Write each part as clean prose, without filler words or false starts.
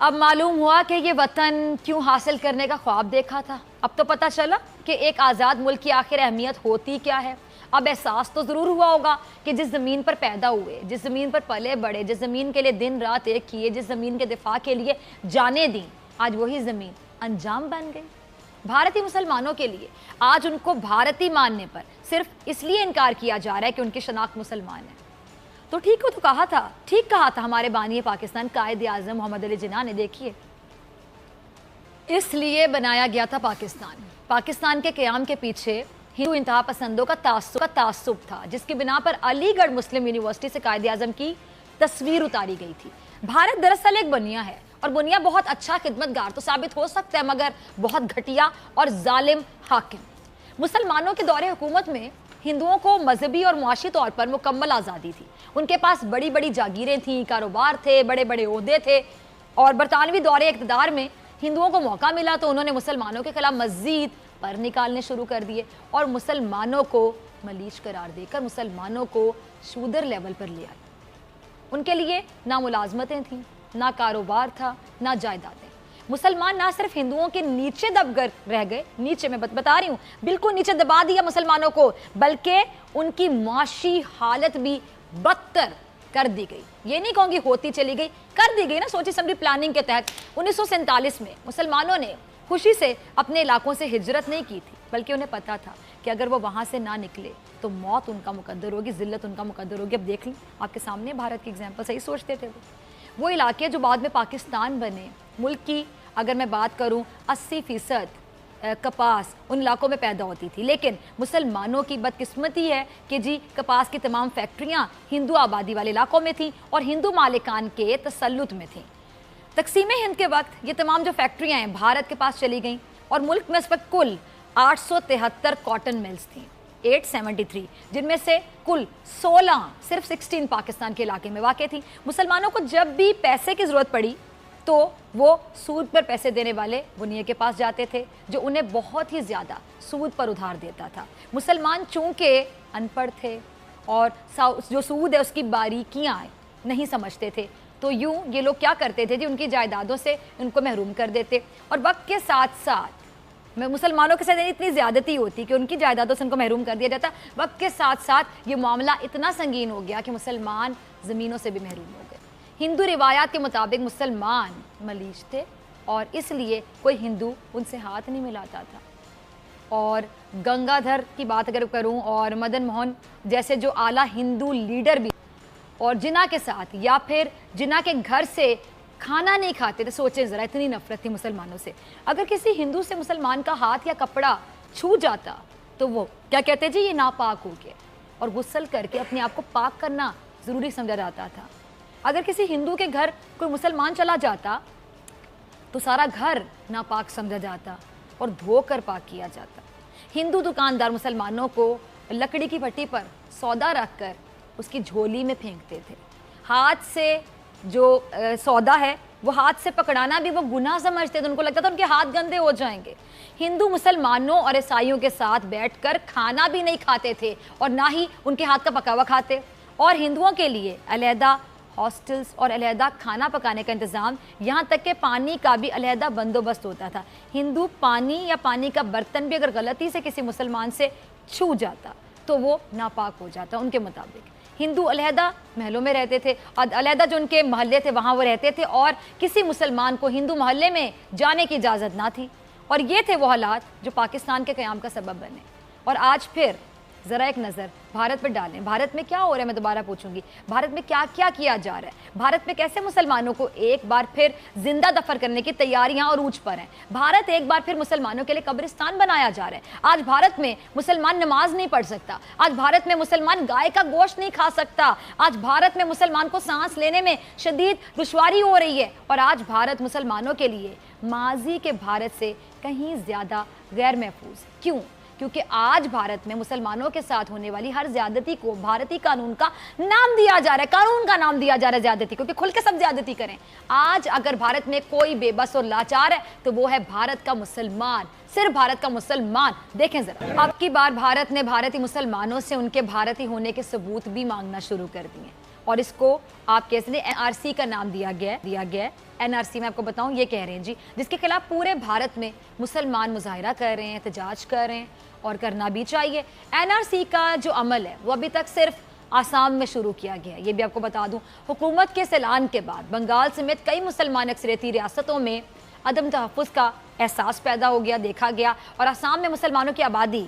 اب معلوم ہوا کہ یہ وطن کیوں حاصل کرنے کا خواب دیکھا تھا. اب تو پتہ چلا کہ ایک آزاد ملک کی آخر اہمیت ہوتی کیا ہے. اب احساس تو ضرور ہوا ہوگا کہ جس زمین پر پیدا ہوئے, جس زمین پر پلے بڑھے, جس زمین کے لیے دن رات ایک کیے, جس زمین کے دفاع کے لیے جانیں دیں, آج وہی زمین انجام بن گئی. بھارتی مسلمانوں کے لیے آج ان کو بھارتی ماننے پر صرف اس لیے انکار کیا جا رہا ہے کہ ان کی شناخت مسلمان ہے. تو ٹھیک کہا تھا ہمارے بانی پاکستان قائد اعظم محمد علی جناح نے. دیکھیے, اس لیے بنایا گیا تھا پاکستان کے قیام کے پیچھے ہندو انتہا پسندوں کا تعصب تھا, جس کی بنا پر علی گڑھ مسلم یونیورسٹی سے قائد اعظم کی تصویر اتاری گئی تھی. بھارت دراصل ایک بنیا ہے, اور بنیا بہت اچھا خدمتگار تو ثابت ہو سکتا ہے, مگر بہت گھٹیا اور ظالم حاکم. مسلمانوں کے دور حکومت میں ہندوؤں کو مذہبی اور معاشی طور پر مکمل آزادی تھی. ان کے پاس بڑی بڑی جاگیریں تھیں, کاروبار تھے, بڑے بڑے عہدے تھے, اور برطانوی دور اقتدار میں ہندوؤں کو موقع ملا تو انہوں نے مسلمانوں کے خلاف مزید پر نکالنے شروع کر دیے, اور مسلمانوں کو ملیچ قرار دے کر مسلمانوں کو شودر لیول پر لے آئے. ان کے لیے نہ ملازمتیں تھیں, نہ کاروبار تھا, نہ جائیدادیں. مسلمان نہ صرف ہندوؤں کے نیچے دب کر رہ گئے, نیچے میں بتا رہی ہوں, بالکل نیچے دبا دیا مسلمانوں کو, بلکہ ان کی معاشی حالت بھی بدتر کر دی گئی. یہ نہیں کہوں گی ہوتی چلی گئی, کر دی گئی نا. سوچی سمجھی پلاننگ کے تحت 1947 میں مسلمانوں نے خوشی سے اپنے علاقوں سے ہجرت نہیں کی تھی, بلکہ انہیں پتا تھا کہ اگر وہ وہاں سے نہ نکلے تو موت ان کا مقدر ہوگی, ذلت ان کا مقدر ہوگی. اب دیکھ لیں آپ کے سامنے بھارت کی ایگزامپل, صحیح سوچتے تھے وہ علاقے جو بعد میں پاکستان بنے. ملک کی اگر میں بات کروں 80% کپاس ان علاقوں میں پیدا ہوتی تھی, لیکن مسلمانوں کی بدقسمتی ہے کہ جی کپاس کی تمام فیکٹریاں ہندو آبادی والے علاقوں میں تھیں اور ہندو مالکان کے تسلط میں تھیں. تقسیم ہند کے وقت یہ تمام جو فیکٹریاں ہیں بھارت کے پاس چلی گئیں, اور ملک میں اس وقت کل 873 کاٹن ملز تھیں, 873, جن میں سے کل 16 صرف 16 پاکستان کے علاقے میں واقع تھیں. مسلمانوں کو جب بھی پیسے کی ضرورت پڑی تو وہ سود پر پیسے دینے والے بنیے کے پاس جاتے تھے, جو انہیں بہت ہی زیادہ سود پر ادھار دیتا تھا. مسلمان چونکہ ان پڑھ تھے اور جو سود ہے اس کی باریکیاں نہیں سمجھتے تھے, تو یوں یہ لوگ کیا کرتے تھے جی, ان کی جائیدادوں سے ان کو محروم کر دیتے. اور وقت کے ساتھ ساتھ مسلمانوں کے ساتھ اتنی زیادتی ہوتی کہ ان کی جائیدادوں سے ان کو محروم کر دیا جاتا. وقت کے ساتھ ساتھ یہ معاملہ اتنا سنگین ہو گیا کہ مسلمان زمینوں سے بھی محروم ہو گئے. ہندو روایات کے مطابق مسلمان ملیچ تھے, اور اس لیے کوئی ہندو ان سے ہاتھ نہیں ملاتا تھا. اور گنگا دھر کی بات اگر کروں, اور مدن موہن جیسے جو اعلیٰ ہندو لیڈر بھی, اور جناح کے ساتھ یا پھر جناح کے گھر سے کھانا نہیں کھاتے تھے. سوچیں ذرا, اتنی نفرت تھی مسلمانوں سے. اگر کسی ہندو سے مسلمان کا ہاتھ یا کپڑا چھو جاتا تو وہ کیا کہتے جی, یہ ناپاک ہو گیا, اور غسل کر کے اپنے آپ کو پاک کرنا ضروری سمجھا جاتا تھا. اگر کسی ہندو کے گھر کوئی مسلمان چلا جاتا تو سارا گھر ناپاک سمجھا جاتا اور دھو کر پاک کیا جاتا. ہندو دکاندار مسلمانوں کو لکڑی کی بھٹی پر سودا رکھ کر اس کی جھولی میں پھینکتے تھے. ہاتھ سے جو سودا ہے وہ ہاتھ سے پکڑانا بھی وہ گناہ سمجھتے تھے, ان کو لگتا تھا ان کے ہاتھ گندے ہو جائیں گے. ہندو مسلمانوں اور عیسائیوں کے ساتھ بیٹھ کر کھانا بھی نہیں کھاتے تھے, اور نہ ہی ان کے ہاتھ کا پکا ہوا کھاتے. اور ہندوؤں کے لیے علیحدہ ہاسٹلز اور علیحدہ کھانا پکانے کا انتظام, یہاں تک کہ پانی کا بھی علیحدہ بندوبست ہوتا تھا. ہندو پانی یا پانی کا برتن بھی اگر غلطی سے کسی مسلمان سے چھو جاتا تو وہ ناپاک ہو جاتا ان کے مطابق. ہندو علیحدہ محلوں میں رہتے تھے, علیحدہ جو ان کے محلے تھے وہاں وہ رہتے تھے, اور کسی مسلمان کو ہندو محلے میں جانے کی اجازت نہ تھی. اور یہ تھے وہ حالات جو پاکستان کے قیام کا سبب بنے. اور آج پھر ذرا ایک نظر بھارت پر ڈالیں. بھارت میں کیا ہو رہا ہے, میں دوبارہ پوچھوں گی, بھارت میں کیا کیا کیا جا رہا ہے, بھارت میں کیسے مسلمانوں کو ایک بار پھر زندہ دفن کرنے کی تیاریاں اور عروج پر ہیں. بھارت ایک بار پھر مسلمانوں کے لیے قبرستان بنایا جا رہا ہے. آج بھارت میں مسلمان نماز نہیں پڑھ سکتا, آج بھارت میں مسلمان گائے کا گوشت نہیں کھا سکتا, آج بھارت میں مسلمان کو سانس لینے میں شدید دشواری ہو رہی ہے. اور آج بھارت مسلمانوں کے لیے ماضی کے بھارت سے کہیں زیادہ غیر محفوظ. کیوں؟ کیونکہ آج بھارت میں مسلمانوں کے ساتھ ہونے والی ہر زیادتی کو بھارتی قانون کا نام دیا جا رہا ہے, قانون کا نام دیا جا رہا ہے زیادتی, کیونکہ کھل کے سب زیادتی کریں. آج اگر بھارت میں کوئی بے بس اور لاچار ہے تو وہ ہے بھارت کا مسلمان, صرف بھارت کا مسلمان. دیکھیں ذرا, اب کی بار بھارت نے بھارتی مسلمانوں سے ان کے بھارتی ہونے کے ثبوت بھی مانگنا شروع کر دیے, اور اس کو آپ کہہ سکتے ہیں NRC کا نام دیا گیا ہے. NRC میں آپ کو بتاؤں یہ کہہ رہے ہیں جی, جس کے خلاف پورے بھارت میں مسلمان مظاہرہ کر رہے ہیں, احتجاج کر رہے ہیں, اور کرنا بھی چاہیے. NRC کا جو عمل ہے وہ ابھی تک صرف آسام میں شروع کیا گیا ہے. یہ بھی آپ کو بتا دوں, حکومت کے اس اعلان کے بعد بنگال سمیت کئی مسلمان اکثریتی ریاستوں میں عدم تحفظ کا احساس پیدا ہو گیا, دیکھا گیا. اور آسام میں مسلمانوں کی آبادی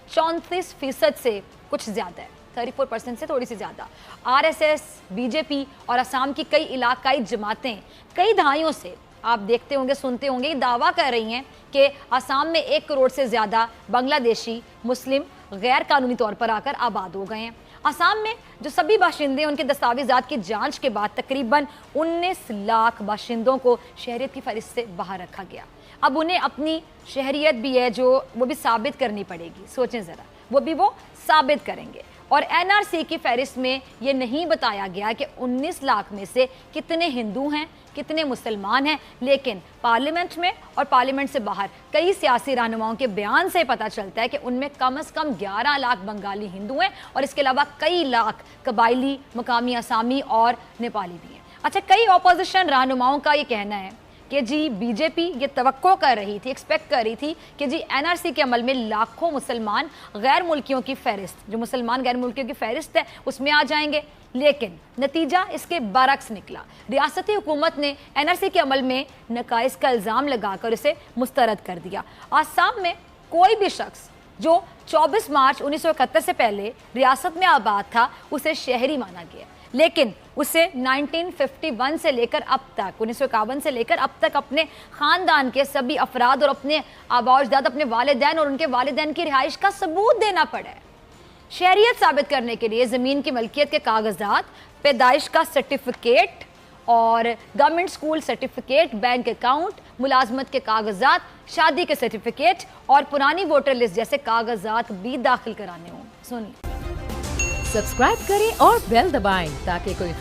34% سے کچھ زیادہ ہے, 34% سے تھوڑی سی زیادہ. RSS, BJP اور آسام کی کئی علاقائی جماعتیں کئی دہائیوں سے آپ دیکھتے ہوں گے, سنتے ہوں گے, یہ دعویٰ کر رہی ہیں کہ آسام میں 1 کروڑ سے زیادہ بنگلہ دیشی مسلم غیر قانونی طور پر آ کر آباد ہو گئے ہیں. آسام میں جو سبھی باشندے ہیں ان کے دستاویزات کی جانچ کے بعد تقریباً 19 لاکھ باشندوں کو شہریت کی فہرست سے باہر رکھا گیا. اب انہیں اپنی شہریت بھی ہے جو وہ بھی ثابت کرنی پڑے گی. سوچیں ذرا, وہ ثابت کریں گے. اور NRC کی فہرست میں یہ نہیں بتایا گیا کہ 19 لاکھ میں سے کتنے ہندو ہیں, کتنے مسلمان ہیں, لیکن پارلیمنٹ میں اور پارلیمنٹ سے باہر کئی سیاسی رہنماؤں کے بیان سے پتہ چلتا ہے کہ ان میں کم از کم 11 لاکھ بنگالی ہندو ہیں, اور اس کے علاوہ کئی لاکھ قبائلی, مقامی آسامی اور نیپالی بھی ہیں. اچھا, کئی اپوزیشن رہنماؤں کا یہ کہنا ہے کہ جی BJP یہ توقع کر رہی تھی, ایکسپیکٹ کر رہی تھی کہ جی NRC کے عمل میں لاکھوں مسلمان غیر ملکیوں کی فہرست, جو مسلمان غیر ملکیوں کی فہرست ہے اس میں آ جائیں گے, لیکن نتیجہ اس کے برعکس نکلا. ریاستی حکومت نے NRC کے عمل میں نقائص کا الزام لگا کر اسے مسترد کر دیا. آسام میں کوئی بھی شخص جو 24 مارچ 1971 سے پہلے ریاست میں آباد تھا اسے شہری مانا گیا, لیکن اسے 1951 سے لے کر اب تک 1951 سے لے کر اب تک اپنے خاندان کے سبھی افراد اور اپنے آباء و اجداد, اپنے والدین اور ان کے والدین کی رہائش کا ثبوت دینا پڑا ہے. شہریت ثابت کرنے کے لیے زمین کی ملکیت کے کاغذات, پیدائش کا سرٹیفکیٹ اور government school certificate, bank account, ملازمت کے کاغذات, شادی کے سرٹیفکیٹ اور پرانی ووٹر لسٹ جیسے کاغذات بھی داخل کرانے ہوں. سنیے. سبسکرائب کریں اور بیل دبائیں تاکہ کوئی